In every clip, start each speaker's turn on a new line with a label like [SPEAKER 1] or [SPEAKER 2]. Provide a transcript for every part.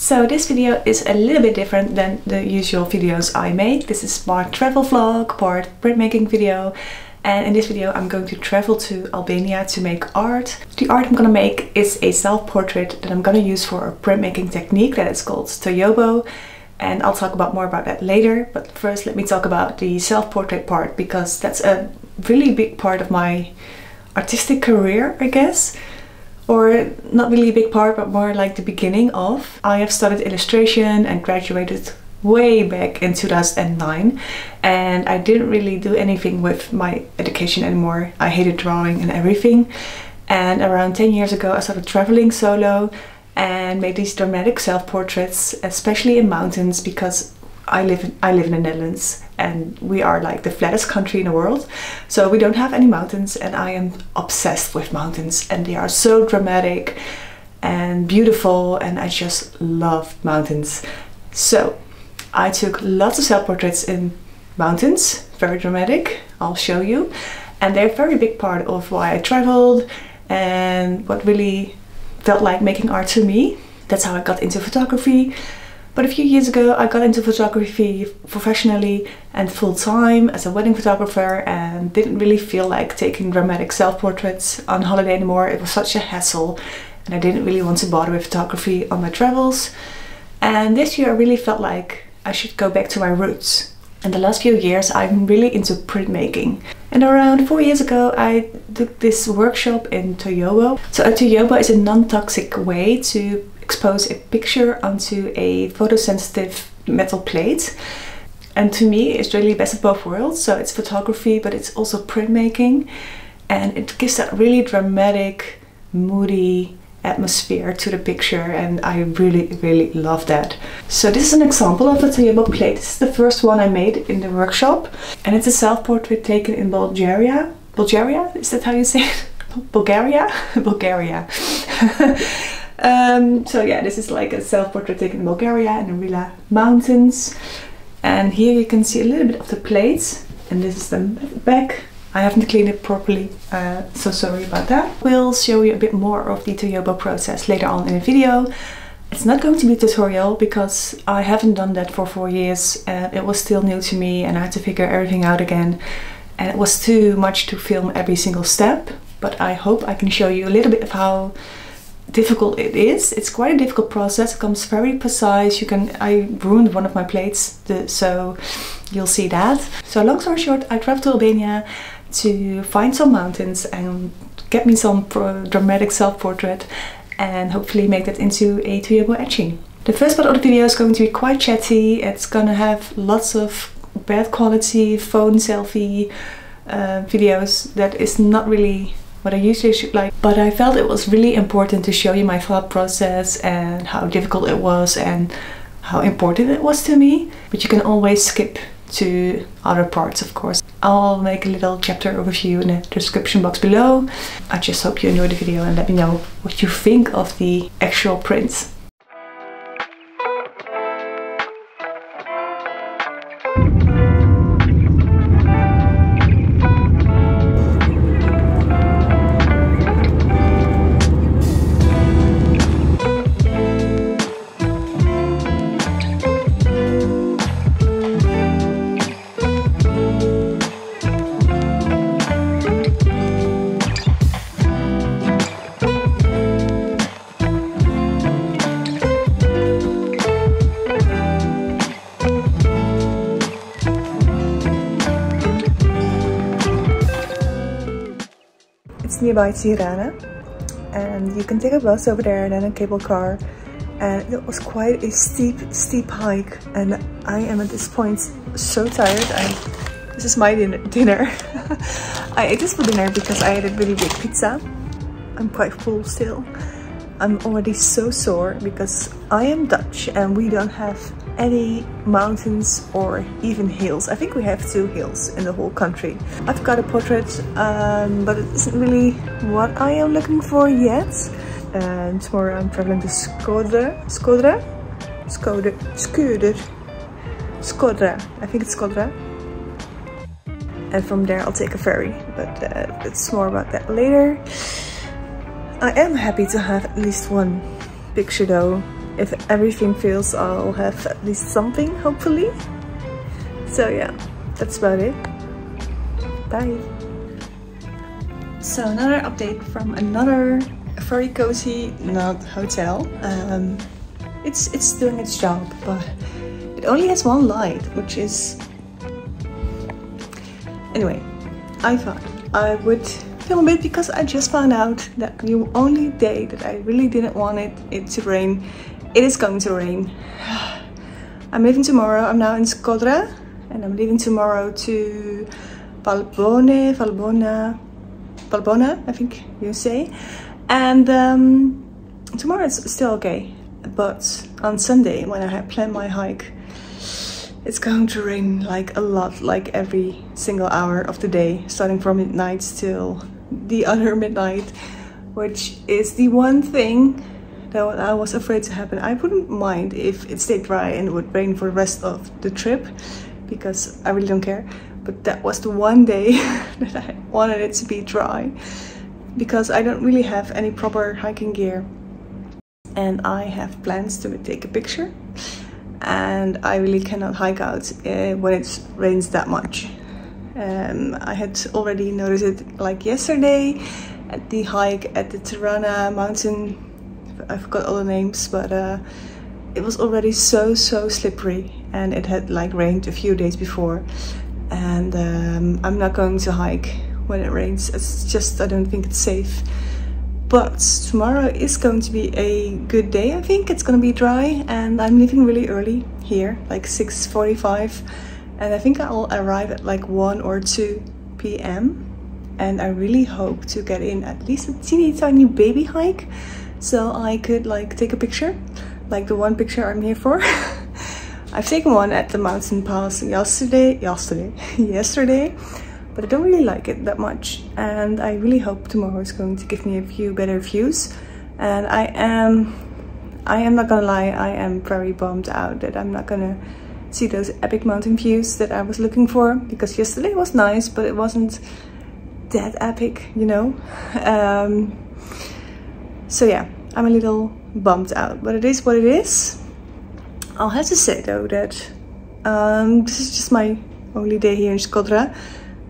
[SPEAKER 1] So this video is a little bit different than the usual videos I make. This is part travel vlog, part printmaking video. And in this video I'm going to travel to Albania to make art. The art I'm gonna make is a self-portrait that I'm gonna use for a printmaking technique that is called Toyobo. And I'll talk more about that later. But first let me talk about the self-portrait part, because that's a really big part of my artistic career, I guess. Or not really a big part, but more like the beginning of. I have studied illustration and graduated way back in 2009, and I didn't really do anything with my education anymore. I hated drawing and everything. And around 10 years ago I started traveling solo and made these dramatic self-portraits, especially in mountains, because I live in the Netherlands and we are like the flattest country in the world, so we don't have any mountains, and I am obsessed with mountains, and they are so dramatic and beautiful, and I just love mountains. So I took lots of self-portraits in mountains, very dramatic, I'll show you, and they're a very big part of why I traveled and what really felt like making art to me. That's how I got into photography. But a few years ago I got into photography professionally and full-time as a wedding photographer, and didn't really feel like taking dramatic self-portraits on holiday anymore. It was such a hassle and I didn't really want to bother with photography on my travels. And this year I really felt like I should go back to my roots. And the last few years I'm really into printmaking. And around 4 years ago I took this workshop in Toyobo. So a Toyobo is a non-toxic way to expose a picture onto a photosensitive metal plate. And to me it's really best of both worlds. So it's photography, but it's also printmaking, and it gives that really dramatic, moody atmosphere to the picture, and I really love that. So this is an example of a Toyobo plate. This is the first one I made in the workshop, and it's a self-portrait taken in Bulgaria. Bulgaria? Is that how you say it? Bulgaria? Bulgaria. So yeah, this is like a self-portrait taken in Bulgaria in the Rila mountains, and here you can see a little bit of the plates, and this is the back. I haven't cleaned it properly, so sorry about that. We'll show you a bit more of the Toyobo process later on in the video. It's not going to be a tutorial because I haven't done that for 4 years and it was still new to me, and I had to figure everything out again, and it was too much to film every single step. But I hope I can show you a little bit of how difficult it is. It's quite a difficult process. It comes very precise. I ruined one of my plates, so you'll see that. So long story short, I traveled to Albania to find some mountains and get me some dramatic self-portrait, and hopefully make that into a Toyobo etching. The first part of the video is going to be quite chatty. It's gonna have lots of bad quality phone selfie videos. That is not really what I usually shoot like, but I felt it was really important to show you my thought process and how difficult it was and how important it was to me. But you can always skip to other parts, of course. I'll make a little chapter overview in the description box below. I just hope you enjoyed the video and let me know what you think of the actual prints. Nearby Tirana, and you can take a bus over there and then a cable car, and it was quite a steep hike, and I am at this point so tired. This is my dinner. I ate this for dinner because I ate a really big pizza. I'm quite full still. I'm already so sore because I am Dutch and we don't have any mountains or even hills. I think we have 2 hills in the whole country. I've got a portrait, but it isn't really what I am looking for yet. And tomorrow I'm traveling to Skodra. I think it's Skodra. And from there I'll take a ferry, but it's more about that later. I am happy to have at least one picture though if everything fails, I'll have at least something, hopefully. So yeah, that's about it. Bye. So another update from another very cozy, not hotel. It's doing its job, but it only has one light, which is... Anyway, I thought I would film a bit because I just found out that the only day that I really didn't want it to rain, it is going to rain. I'm leaving tomorrow. I'm now in Skodra, and I'm leaving tomorrow to Valbona, I think you say. And tomorrow it's still okay, but on Sunday when I had planned my hike, it's going to rain like a lot, like every single hour of the day, starting from midnight till the other midnight, which is the one thing that I was afraid to happen. I wouldn't mind if it stayed dry and it would rain for the rest of the trip, because I really don't care. But that was the one day that I wanted it to be dry, because I don't really have any proper hiking gear and I have plans to take a picture, and I really cannot hike out when it rains that much. I had already noticed it like yesterday at the hike at the Tirana mountain. I forgot all the names, but it was already so slippery, and it had like rained a few days before. And I'm not going to hike when it rains. It's just, I don't think it's safe. But tomorrow is going to be a good day. I think it's going to be dry, and I'm leaving really early here, like 6:45, and I think I'll arrive at like 1 or 2 p.m. and I really hope to get in at least a teeny tiny baby hike, so I could like take a picture, like the one picture I'm here for. I've taken one at the mountain pass yesterday, but I don't really like it that much, and I really hope tomorrow is going to give me a few better views. And I am not gonna lie, I am very bummed out that I'm not gonna see those epic mountain views that I was looking for, because yesterday was nice, but it wasn't that epic, you know. So yeah, I'm a little bummed out, but it is what it is. I'll have to say though that this is just my only day here in Skodra.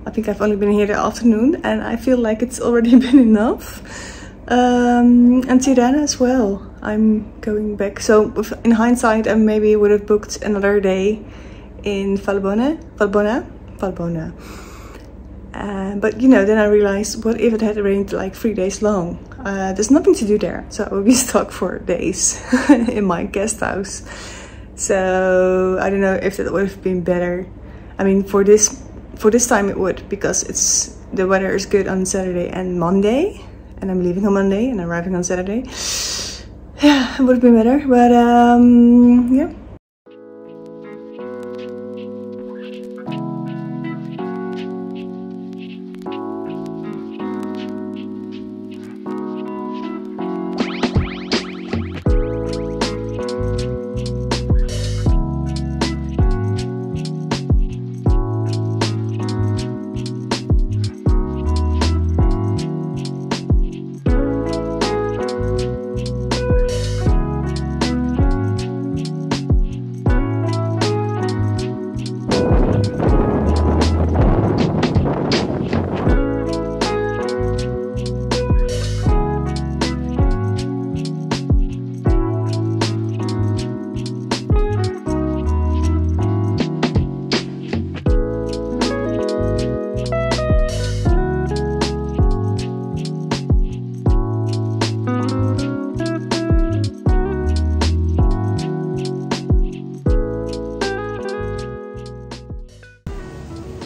[SPEAKER 1] I think I've only been here the afternoon, and I feel like it's already been enough. And Tirana as well. I'm going back. So in hindsight, I maybe would have booked another day in Valbona. But you know, then I realized, what if it had rained like 3 days long? There's nothing to do there, so I would be stuck for days in my guest house. So I don't know if that would have been better. I mean, for this time it would, because the weather is good on Saturday and Monday, and I'm leaving on Monday and arriving on Saturday. Yeah, it would have been better, but yeah.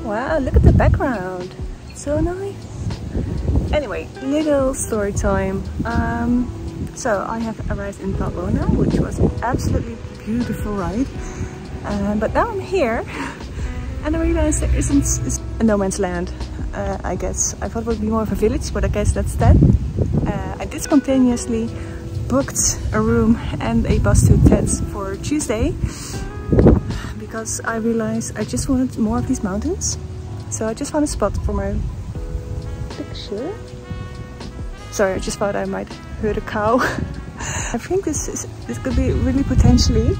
[SPEAKER 1] Wow, look at the background. So nice. Anyway, little story time. So I have arrived in Valbona, which was an absolutely beautiful ride. But now I'm here and I realized there isn't a no man's land, I guess. I thought it would be more of a village, but I guess that's that. I did spontaneously booked a room and a bus to Tets for Tuesday, because I realized I just wanted more of these mountains. So I just found a spot for my picture. Sorry, I just thought I might hurt a cow. I think this could be really potentially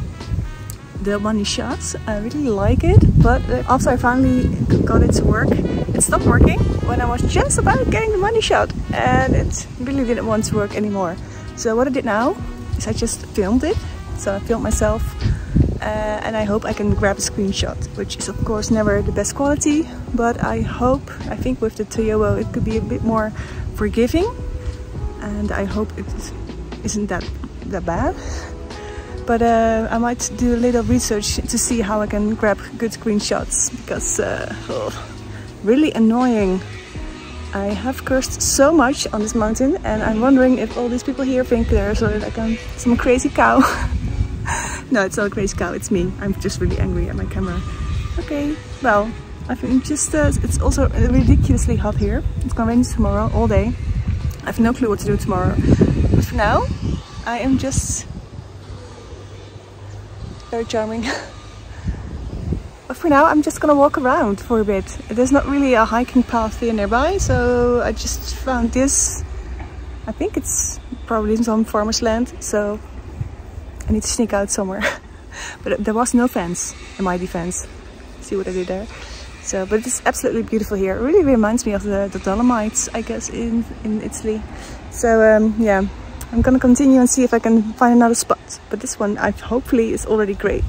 [SPEAKER 1] the money shots. I really like it, but after I finally got it to work, it stopped working when I was just about getting the money shot, and it really didn't want to work anymore. So what I did now is I just filmed it. So I filmed myself, and I hope I can grab a screenshot, which is of course never the best quality, but I think with the Toyobo it could be a bit more forgiving, and I hope it isn't that bad. But I might do a little research to see how I can grab good screenshots, because really annoying. I have cursed so much on this mountain, and I'm wondering if all these people here think there's like some crazy cow. No, it's not a crazy cow, it's me. I'm just really angry at my camera. Okay, well, I think just it's also ridiculously hot here. It's gonna rain tomorrow all day. I have no clue what to do tomorrow. But for now, I am just very charming. But for now, I'm just gonna walk around for a bit. There's not really a hiking path here nearby, so I just found this. I think it's probably some farmer's land, so I need to sneak out somewhere. But there was no fence in my defense. See what I did there? So, but it's absolutely beautiful here. It really reminds me of the Dolomites, I guess, in Italy. So yeah, I'm gonna continue and see if I can find another spot. But this one, hopefully, is already great.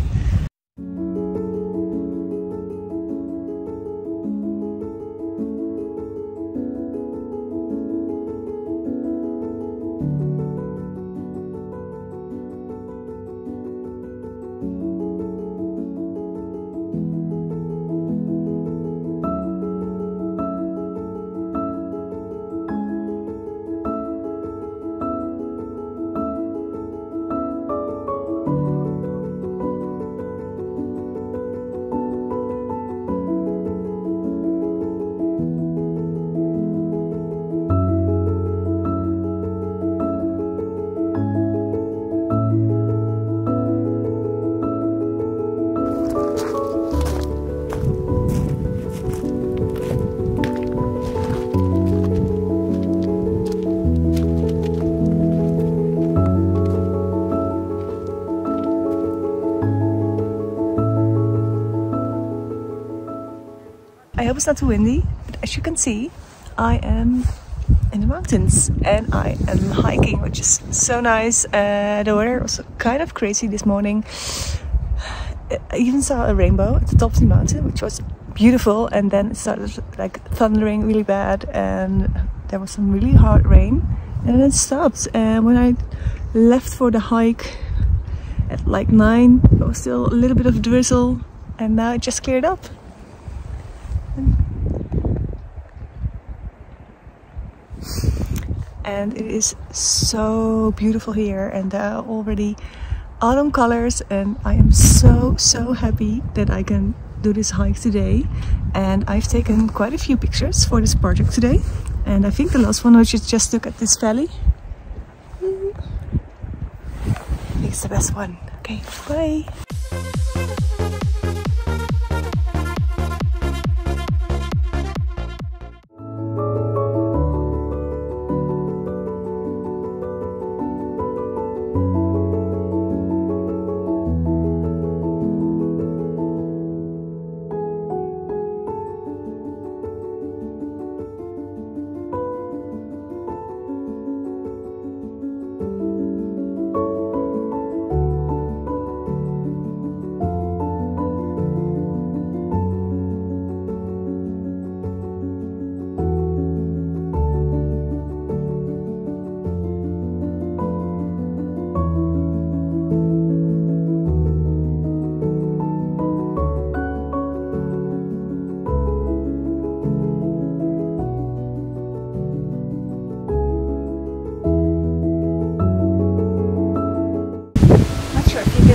[SPEAKER 1] I hope it's not too windy, but as you can see, I am in the mountains and I am hiking, which is so nice. The weather was kind of crazy this morning. I even saw a rainbow at the top of the mountain, which was beautiful, and then it started like thundering really bad, and there was some really hard rain, and then it stopped. And when I left for the hike at like 9, there was still a little bit of drizzle, and now it just cleared up. And it is so beautiful here, and there are already autumn colors, and I am so happy that I can do this hike today. And I've taken quite a few pictures for this project today, and I think the last one I just took at this valley. I think it's the best one. Okay, bye.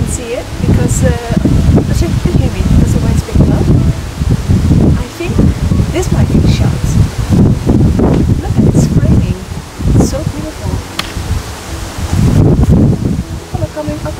[SPEAKER 1] See it because as you can hear me because the wind's picking up. I think this might be the shot. Look at it, it's raining. It's so beautiful. Hello, coming up.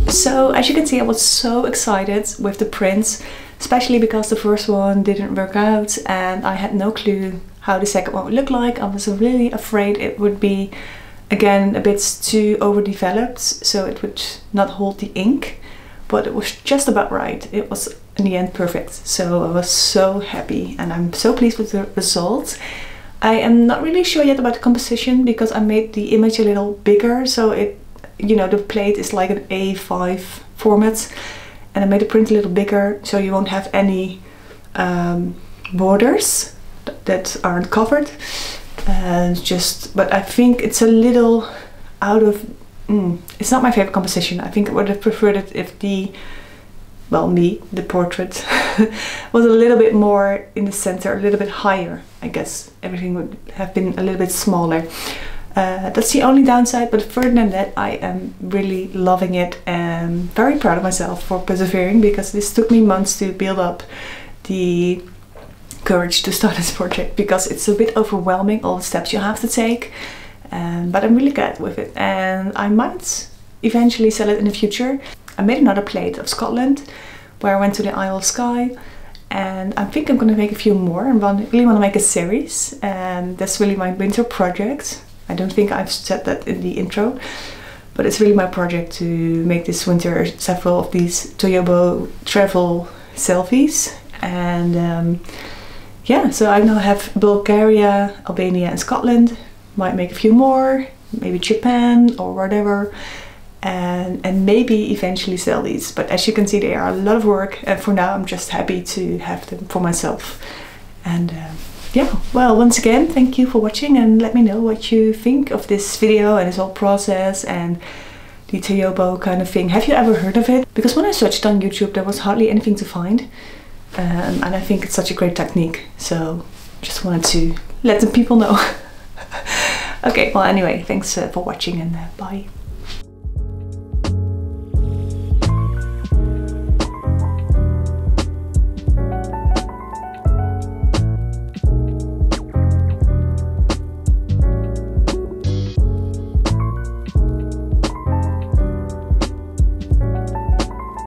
[SPEAKER 1] So as you can see, I was so excited with the prints, especially because the first one didn't work out and I had no clue how the second one would look like. I was really afraid it would be, again, a bit too overdeveloped, so it would not hold the ink, but it was just about right. It was in the end perfect, so I was so happy and I'm so pleased with the results. I am not really sure yet about the composition because I made the image a little bigger, so it, you know, the plate is like an A5 format, and I made the print a little bigger so you won't have any borders that aren't covered. But I think it's a little out of, it's not my favorite composition. I think I would have preferred it if the portrait was a little bit more in the center, a little bit higher. I guess everything would have been a little bit smaller. That's the only downside, but further than that, I am really loving it and very proud of myself for persevering, because this took me months to build up the courage to start this project, because it's a bit overwhelming, all the steps you have to take. But I'm really glad with it, and I might eventually sell it in the future. I made another plate of Scotland where I went to the Isle of Skye, and I think I'm gonna make a few more. I really want to make a series, and that's really my winter project. I don't think I've said that in the intro, but it's really my project to make this winter several of these Toyobo travel selfies. And yeah, so I now have Bulgaria, Albania and Scotland. Might make a few more, maybe Japan or whatever, and maybe eventually sell these. But as you can see, they are a lot of work, and for now I'm just happy to have them for myself. And yeah, well, once again, thank you for watching, and let me know what you think of this video and this whole process and the Toyobo kind of thing. Have you ever heard of it? Because when I searched on YouTube, there was hardly anything to find, and I think it's such a great technique, so just wanted to let the people know. Okay, well, anyway, thanks for watching, and bye.